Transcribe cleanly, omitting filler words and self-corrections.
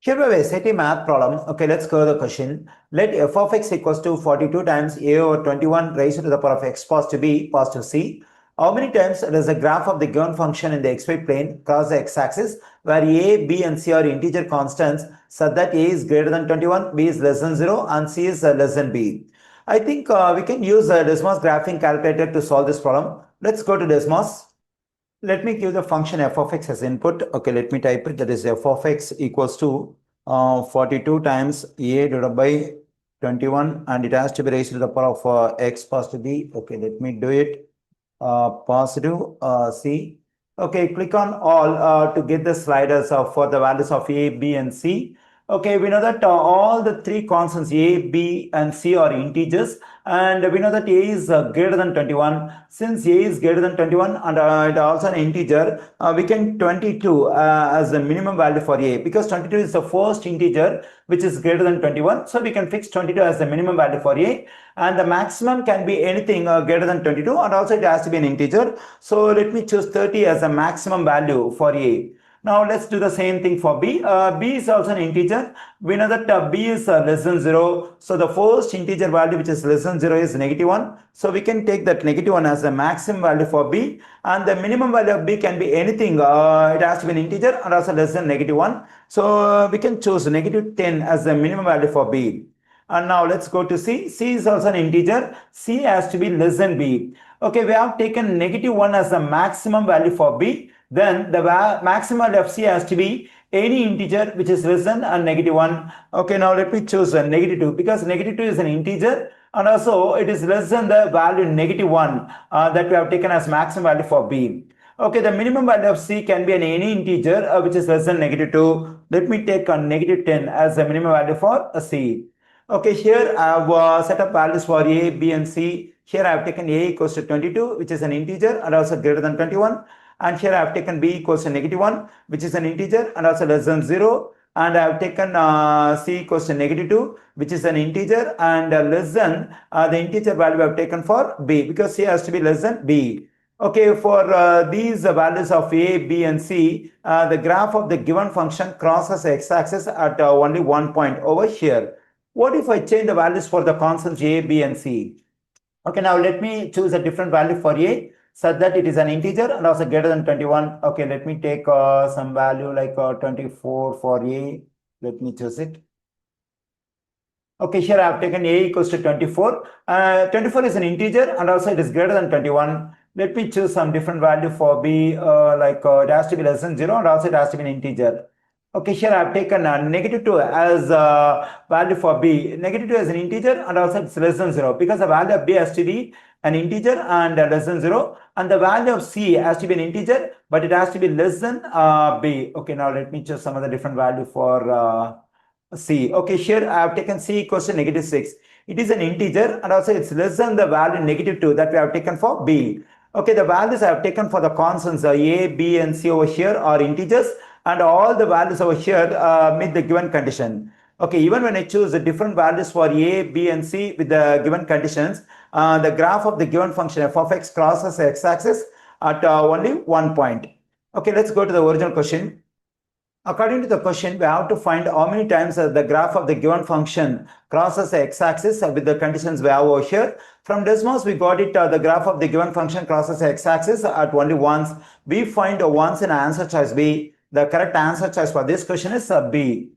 Here we have a SAT math problem. Okay, let's go to the question. Let f of x equals to 42 times a over 21 raised to the power of x positive b positive c. How many times does the graph of the given function in the xy plane cross the x-axis where a, b and c are integer constants such that a is greater than 21, b is less than 0 and c is less than b. I think we can use a Desmos graphing calculator to solve this problem. Let's go to Desmos. Let me give the function f of x as input. Okay, let me type it. That is f of x equals to 42 times a divided by 21, and it has to be raised to the power of x positive b. Okay, let me do it. Positive c. Okay, click on all to get the sliders for the values of a, b and c. Okay, we know that all the three constants a, b and c are integers, and we know that a is greater than 21. Since a is greater than 21 and it also an integer, we can 22 as the minimum value for a, because 22 is the first integer which is greater than 21. So we can fix 22 as the minimum value for a, and the maximum can be anything greater than 22, and also it has to be an integer. So let me choose 30 as the maximum value for a. Now let's do the same thing for b. B is also an integer. We know that b is less than 0. So the first integer value which is less than 0 is -1. So we can take that -1 as the maximum value for b. And the minimum value of b can be anything. It has to be an integer and also less than -1. So we can choose -10 as the minimum value for b. And now let's go to c. C is also an integer. C has to be less than b. Okay, we have taken -1 as the maximum value for b. Then the maximum value of c has to be any integer which is less than -1. Okay, now let me choose a -2, because -2 is an integer and also it is less than the value -1 that we have taken as maximum value for b. Okay, the minimum value of c can be any integer which is less than -2. Let me take a -10 as the minimum value for c. Okay, here I have set up values for a, b and c. Here I have taken a equals to 22, which is an integer and also greater than 21. And here I have taken b equals to -1, which is an integer and also less than 0. And I have taken c equals to -2, which is an integer and less than the integer value I have taken for b, because c has to be less than b. Okay, for these values of a, b and c, the graph of the given function crosses the x-axis at only one point over here. What if I change the values for the constants a, b and c? Okay, now let me choose a different value for a, such that it is an integer and also greater than 21. Okay, let me take some value like 24 for a. Let me choose it. Okay, here I have taken a equals to 24. 24 is an integer and also it is greater than 21. Let me choose some different value for b, it has to be less than 0 and also it has to be an integer. Okay, here I have taken -2 as value for b. -2 is an integer and also it's less than 0, because the value of b has to be an integer and less than 0, and the value of c has to be an integer, but it has to be less than b. Okay, now let me choose some other different value for c. Okay, here I have taken c equals to -6. It is an integer and also it's less than the value -2 that we have taken for b. Okay, the values I have taken for the constants a, b and c over here are integers, and all the values over here meet the given condition. Okay, even when I choose the different values for a, b and c with the given conditions, the graph of the given function f of x crosses the x-axis at only one point. Okay, let's go to the original question. According to the question, we have to find how many times the graph of the given function crosses the x-axis with the conditions we have over here. From Desmos, we got it, the graph of the given function crosses the x-axis at only once. We find once in answer choice B. The correct answer choice for this question is B.